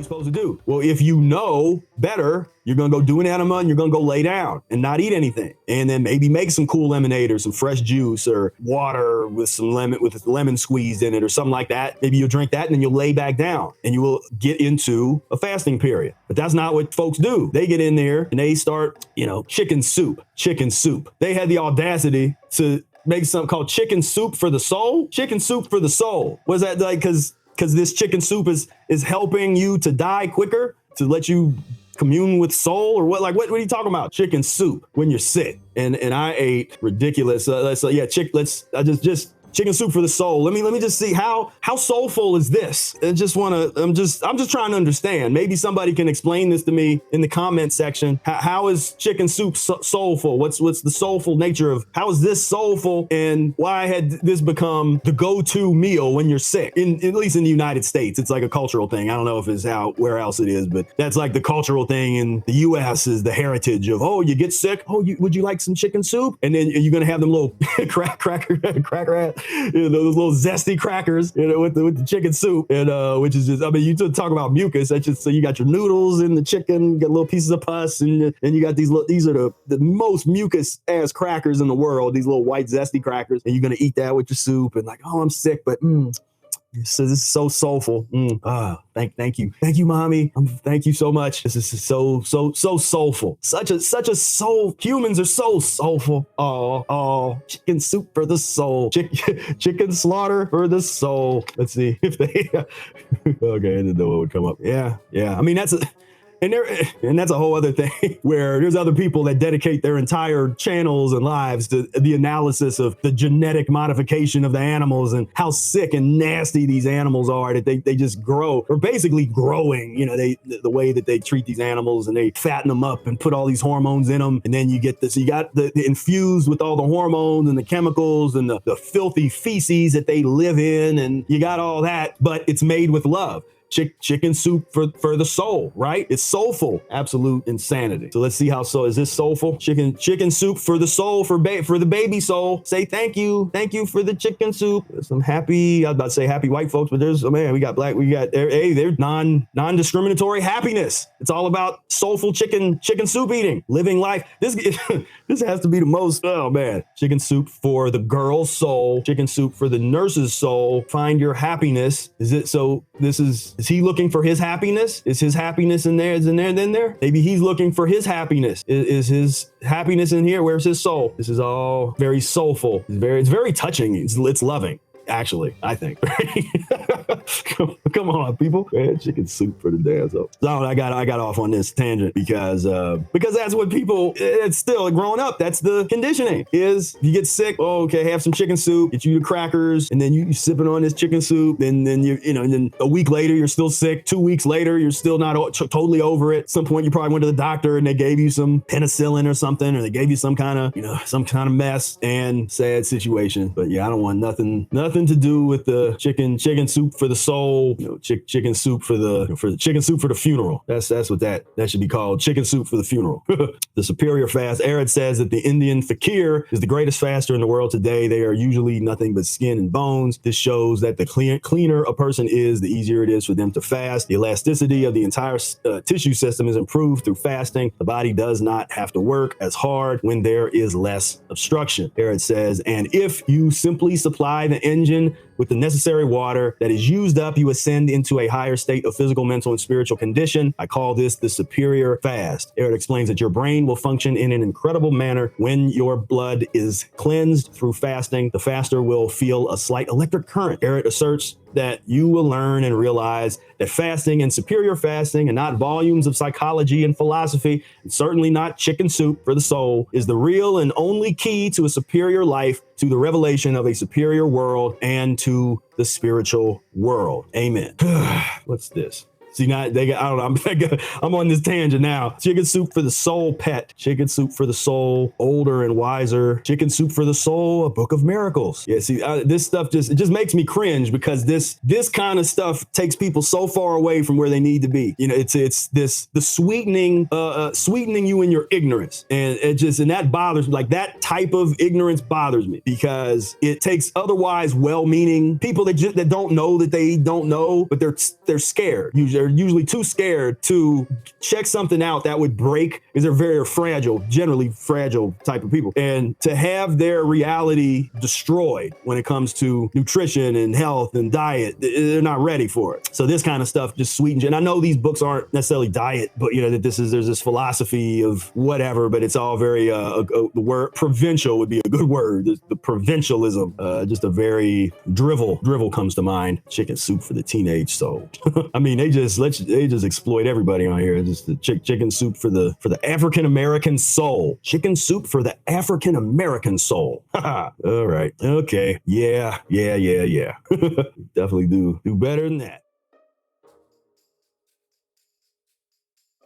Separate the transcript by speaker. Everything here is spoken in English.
Speaker 1: you supposed to do? Well, if you know better, you're going to go do an enema and you're going to go lay down and not eat anything. And then maybe make some cool lemonade or some fresh juice or water with some lemon squeezed in it or something like that. Maybe you'll drink that and then you'll lay back down and you will get into a fasting period. But that's not what folks do. They get in there and they start, chicken soup. They had the audacity to make something called chicken soup for the soul. Chicken soup for the soul. Was that like, because this chicken soup is helping you to die quicker, to let you commune with soul, or what? Like, what are you talking about? Chicken soup when you're sick. And I ate ridiculous. Chicken soup for the soul. Let me just see how soulful is this? I'm just trying to understand. Maybe somebody can explain this to me in the comment section. How is chicken soup soulful? What's the soulful nature of, how is this soulful, and why had this become the go-to meal when you're sick? At least in the United States, it's like a cultural thing. I don't know if it's where else it is, but that's like the cultural thing in the U.S. is the heritage of, oh, you get sick. Oh, would you like some chicken soup? And then you're gonna have them little cracker those little zesty crackers, with the chicken soup, and which is just, you talk about mucus. That's just, so you got your noodles and the chicken, you got little pieces of pus, and you got these are the most mucus ass crackers in the world. These little white zesty crackers, and you're gonna eat that with your soup, and like, oh, I'm sick, but so this is so soulful. Thank you, mommy. Thank you so much. This is so soulful. Such a soul. Humans are so soulful. Oh, chicken soup for the soul. Chicken slaughter for the soul. Let's see if they. Okay, I didn't know what would come up. Yeah. And that's a whole other thing where there's other people that dedicate their entire channels and lives to the analysis of the genetic modification of the animals and how sick and nasty these animals are, that they just grow, or basically growing, the way that they treat these animals, and they fatten them up and put all these hormones in them. And then you get this, you got the infused with all the hormones and the chemicals and the filthy feces that they live in. And you got all that, but it's made with love. Chicken soup for the soul, right? It's soulful, absolute insanity. So let's see is this soulful? Chicken soup for the soul, for the baby soul. Say thank you for the chicken soup. Some happy, I was about to say happy white folks, but we got black, they're non-discriminatory happiness. It's all about soulful chicken soup eating, living life. This has to be the most, oh man. Chicken soup for the girl's soul, chicken soup for the nurse's soul. Find your happiness. Is he looking for his happiness? Is his happiness in there? Is in there? Maybe he's looking for his happiness. Is his happiness in here? Where's his soul? This is all very soulful. It's very touching. It's loving. Actually, I think. Come on, people. Man, chicken soup for the damn soul. So I got off on this tangent because that's what people, it's still growing up. That's the conditioning is you get sick. Oh, okay, have some chicken soup, get you the crackers, and then you sipping on this chicken soup. And then and then a week later, you're still sick. 2 weeks later, you're still not totally over it. At some point, you probably went to the doctor and they gave you some penicillin or something, or they gave you some kind of mess, and sad situation. But yeah, I don't want nothing to do with the chicken soup for the soul, chicken soup for the chicken soup for the funeral. That's what that should be called, chicken soup for the funeral. The superior fast. Ehret says that the Indian fakir is the greatest faster in the world today. They are usually nothing but skin and bones. This shows that the cleaner a person is, the easier it is for them to fast. The elasticity of the entire tissue system is improved through fasting. The body does not have to work as hard when there is less obstruction. Ehret says, and if you simply supply the engine with the necessary water that is used up, you ascend into a higher state of physical, mental, and spiritual condition. I call this the superior fast. Ehret explains that your brain will function in an incredible manner when your blood is cleansed through fasting. The faster will feel a slight electric current. Ehret asserts that you will learn and realize that fasting and superior fasting, and not volumes of psychology and philosophy, and certainly not chicken soup for the soul, is the real and only key to a superior life, to the revelation of a superior world, and to the spiritual world. Amen. What's this? See, now I don't know. I'm on this tangent now. Chicken soup for the soul pet. Chicken soup for the soul, older and wiser. Chicken soup for the soul, a book of miracles. Yeah, see, this stuff just makes me cringe, because this kind of stuff takes people so far away from where they need to be. It's the sweetening you in your ignorance, and that bothers me. Like, that type of ignorance bothers me, because it takes otherwise well-meaning people that don't know that they don't know, but they're scared. Usually they're usually too scared to check something out that would break, because they're very fragile, generally fragile type of people. And to have their reality destroyed when it comes to nutrition and health and diet, they're not ready for it. So this kind of stuff just sweetens. And I know these books aren't necessarily diet, but you know, that there's this philosophy of whatever, but it's all very, the word provincial would be a good word. The provincialism, just a very drivel comes to mind. Chicken soup for the teenage soul. I mean, they just exploit everybody on here. Just the chicken soup for the African American soul. Chicken soup for the African American soul. All right. Okay. Yeah. Definitely do better than that.